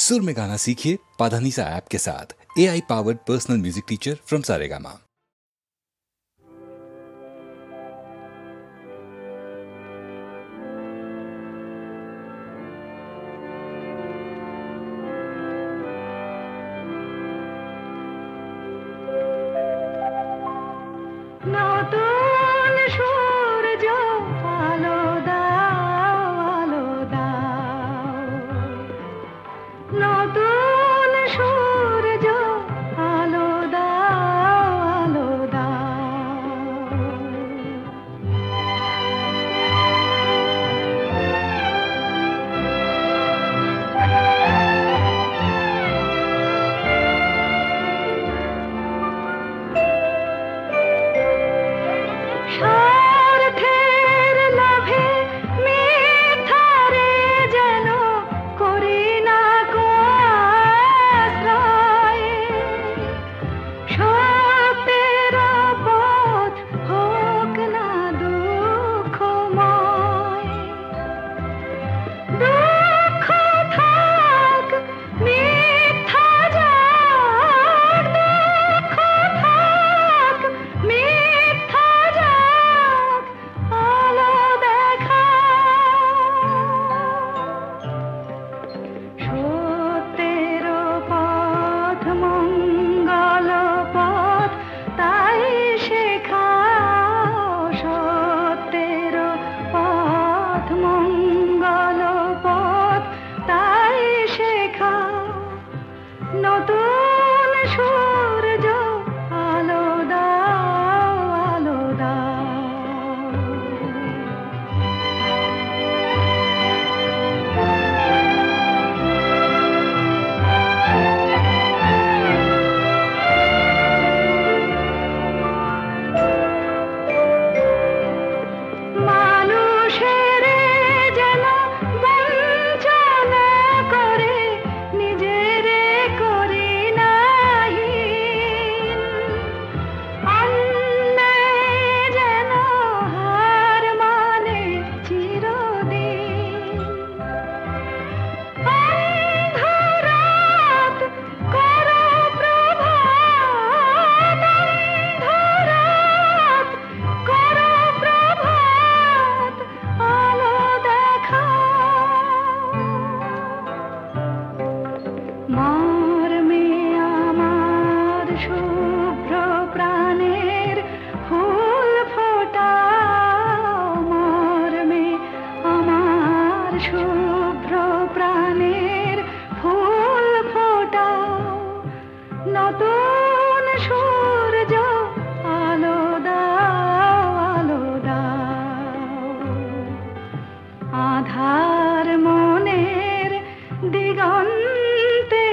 सुर में गाना सीखिए पाधानीसा ऐप के साथ। AI powered personal music teacher from Saregama. আধার মনের দিগন্তে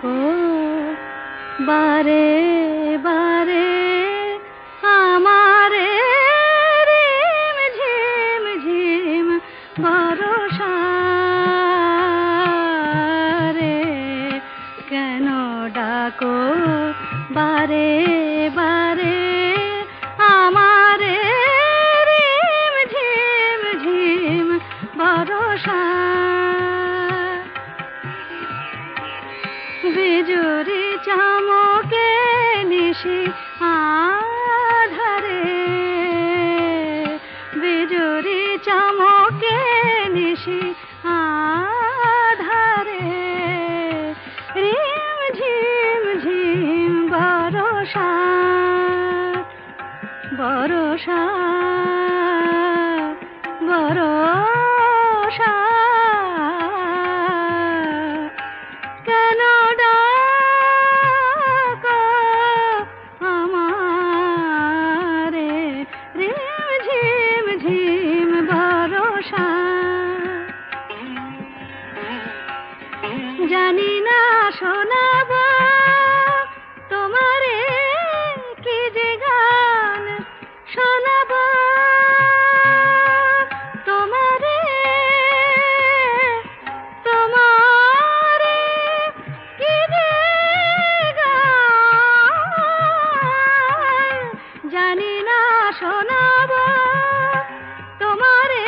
ও বারে বারে আমারে রিম ঝিম ঝিম বরষা রে কেন ডাকো বারে বারে আমারে রিম ঝিম ঝিম বরষা বিজুরি চমকে নিশি আধারে বিজুরি চমকে নিশি আধারে রিম ঝিম ঝিম বরষা বরষা বরষা কেন ডাকো আমারে রিম ঝিম ঝিম বরষা জানি না শোনাব তোমারে কি যে গান শোনাব তোমারে তোমারে কি যে গান জানি না শোনাব তোমারে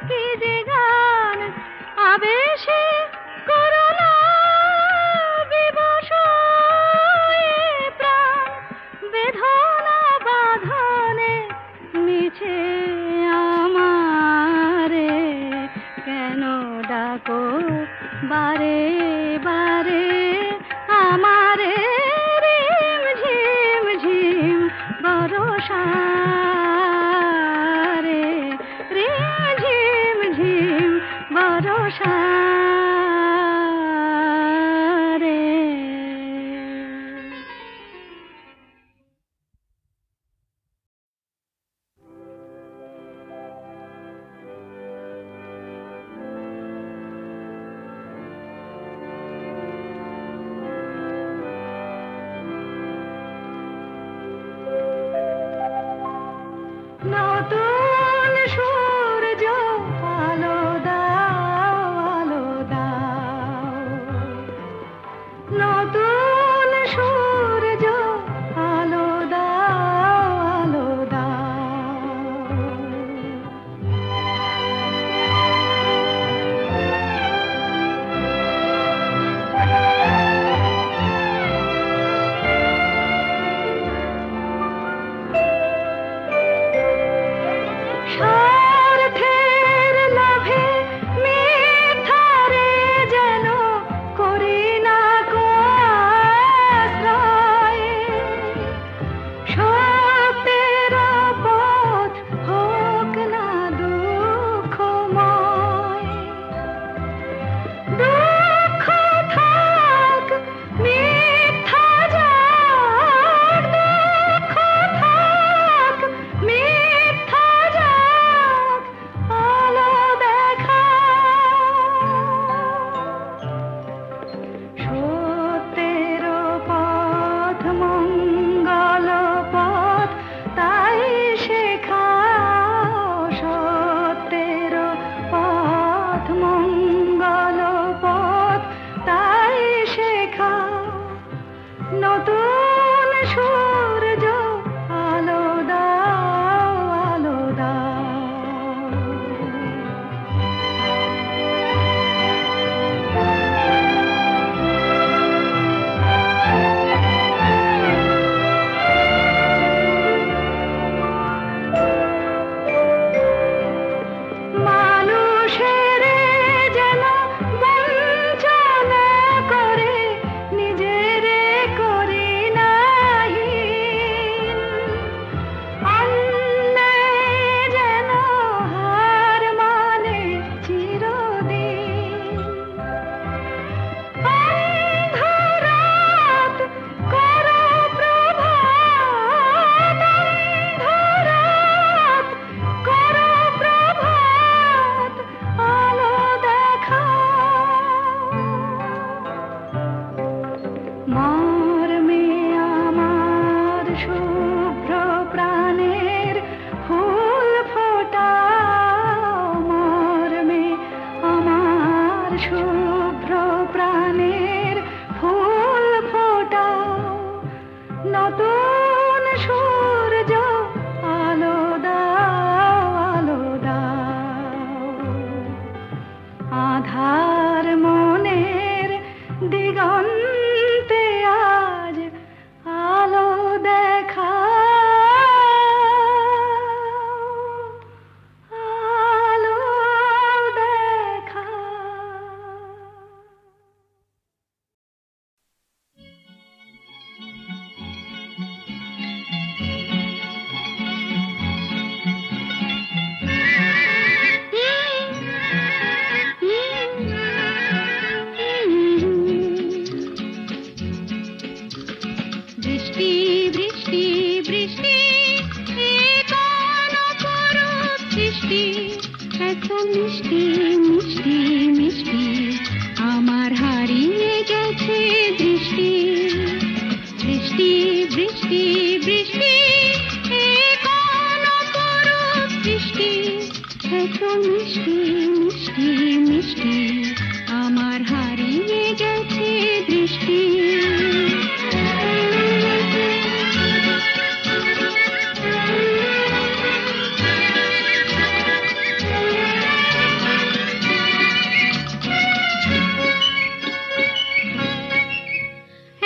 কি যে গান আবেশে করুণা বিবশ প্রাণ বেদনা বাঁধনে মিছে আমারে কেন ডাকো বারে বারে আমারে রিম ঝিম ঝিম বরষা রে রিম ঝিম ঝিম বরষা রে নতুন সূর্য আলো দাও আলো দাও নতুন সূর্য আলো দাও আলো দাও স্বার্থের লোভে মিথ্যারে যেন করি না কো আশ্রয় মর্মে আমার শুভ্র প্রাণের ফুল ফোটাও, মর্মে আমার শুভ্র প্রাণের ফুল ফোটাও, নতুন সূর্য আলো দাও, আলো দাও, আধার মনের দিগন্তে আজ আলো দেখাও, আলো দেখাও। বৃষ্টি বৃষ্টি বৃষ্টি এ কোন অপরূপ সৃষ্টি, এত মিষ্টি মিষ্টি মিষ্টি আমার হারিয়ে গেছে দৃষ্টি। বৃষ্টি বৃষ্টি বৃষ্টি এ কোন অপরূপ সৃষ্টি, এত মিষ্টি মিষ্টি মিষ্টি আমার হারিয়ে গেছে দৃষ্টি।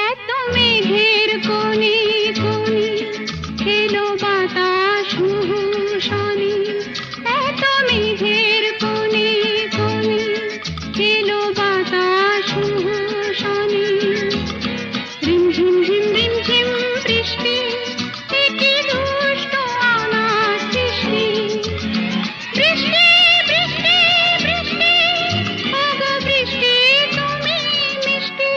এত মেঘের কোণে কোণে এলো বাতাস মুহুর্ষণে, এত মেঘের কোণে কোণে এলো বাতাস মুহুর্ষণে, রিমঝিম ঝিম রিমঝিম বৃষ্টি, এ কি দুষ্ট আমার সৃষ্টি। বৃষ্টি বৃষ্টি বৃষ্টি ওগো বৃষ্টি তুমি মিষ্টি।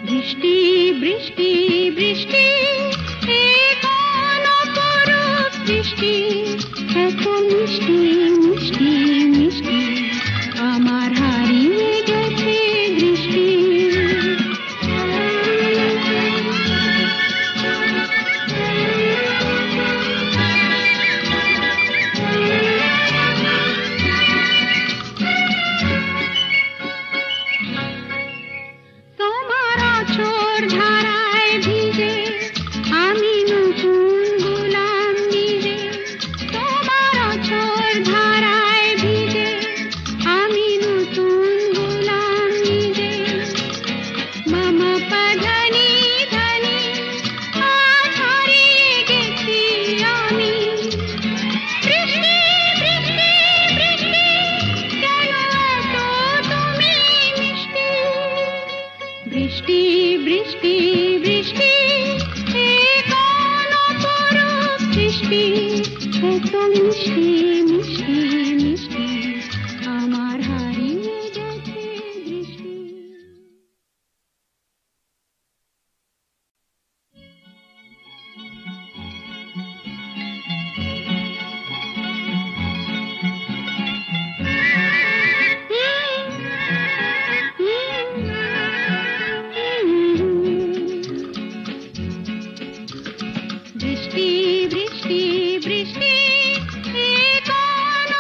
বৃষ্টি বৃষ্টি বৃষ্টি এ কোন অপরূপ সৃষ্টি, এত মিষ্টি মিষ্টি মিষ্টি আমার হারিয়ে গেছে দৃষ্টি। তোমার আঁচড় ধারায় ভিজে আমি নতুন গোলাম নিজে, তোমার আঁচড় ধারায় ভিজে আমি নতুন গোলাম নিজে। মামা পা ধনি ধনি আজ হারিয়ে গেছি আমি। বৃষ্টি বৃষ্টি বৃষ্টি কেন এত তুমি মিষ্টি। বৃষ্টি বৃষ্টি বৃষ্টি এ কোন অপরূপ সৃষ্টি, এত মিষ্টি মিষ্টি মিষ্টি আমার হারিয়ে গেছে দৃষ্টি। বৃষ্টি বৃষ্টি বৃষ্টি এ কোন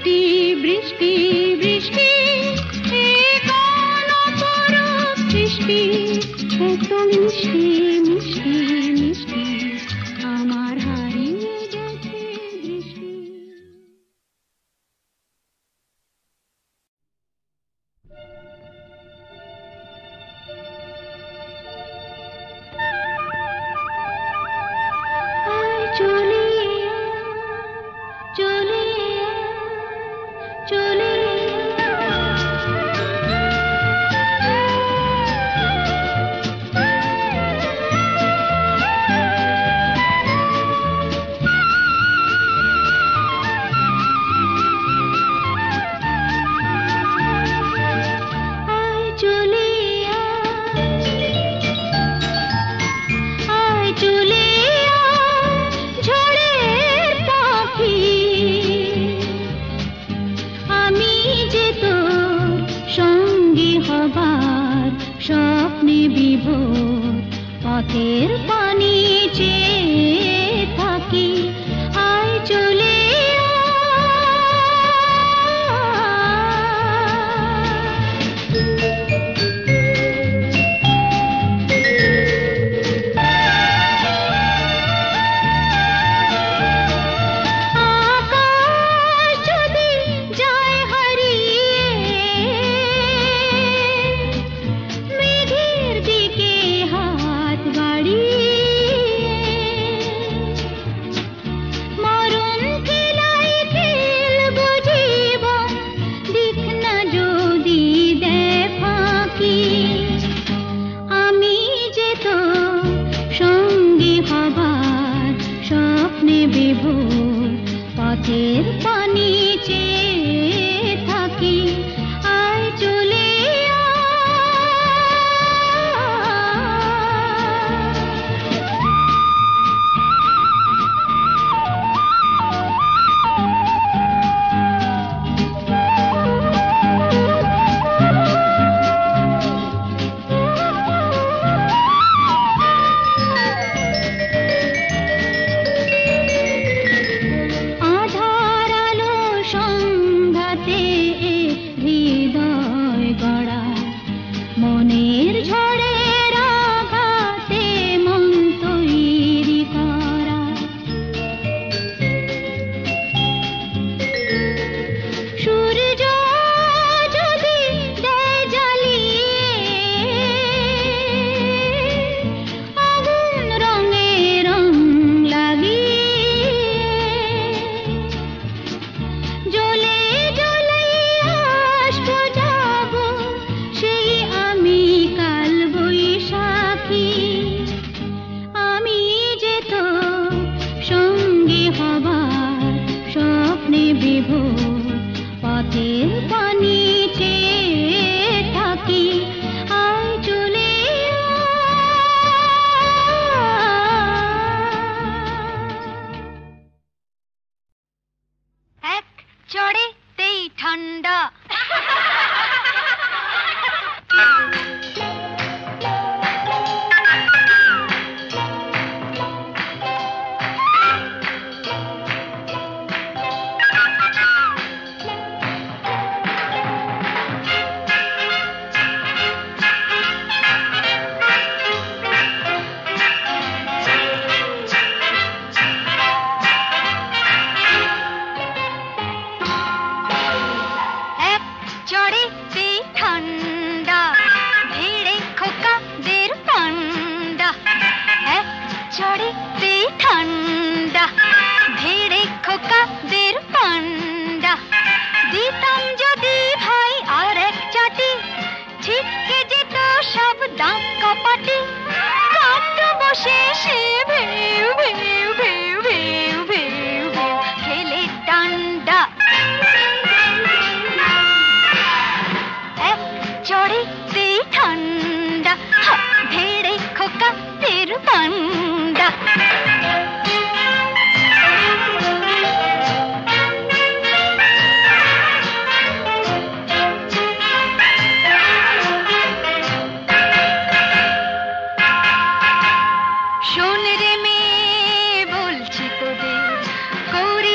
বৃষ্টি বৃষ্টি বৃষ্টি এ কোন অপরূপ সৃষ্টি এত মিষ্টি মিষ্টি মিষ্টি আমার হারিয়ে গেছে দৃষ্টি। চলে চলে চলে চলে চলে ঝড়ের পাখি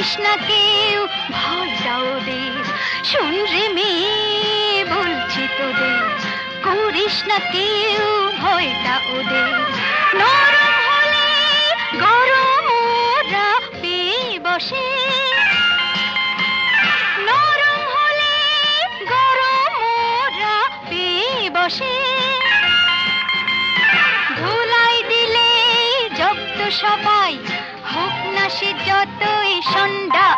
করিস না কেউ ভয়টা ওদের, শুন রে মেয়ে বলছি তোদের, করিস না কেউ ভয়টা ওদের। নরম হলে গরম ওরা পেয়ে বসে, নরম হলে গরম ওরা পেয়ে বসে। ধুলাই দিলে জব্দ সবাই, হোক না সে যতই সন্ধ্যা,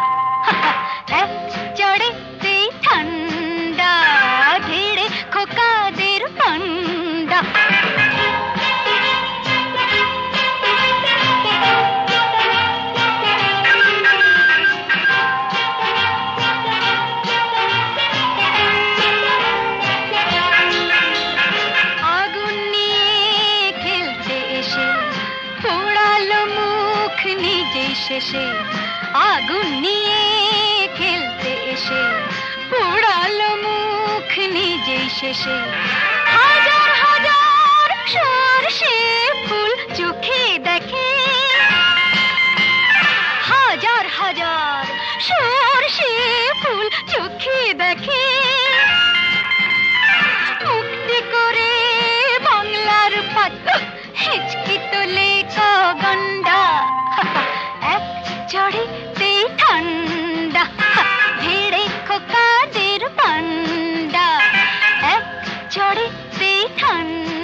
এক চড়েতেই ঠান্ডা, ধীরে খোকাদের পান্ডা। আগুন নিয়ে খেলতে এসে পোড়ালো মুখ নিজেই শেষে, আগুন নিয়ে খেলতে এসে পোড়ালো মুখ নিজেই শেষে। হাজার হাজার সরষে ফুল চোখে দেখে, হাজার হাজার সরষে ফুল চোখে দেখে। মুক্তি করে বাংলার পাত হেঁচকি তোলে গন্ডা, এক চড়েতেই ঠান্ডা, ধীরে খোকাদের পান্ডা, এক চড়েতেই ঠান্ডা।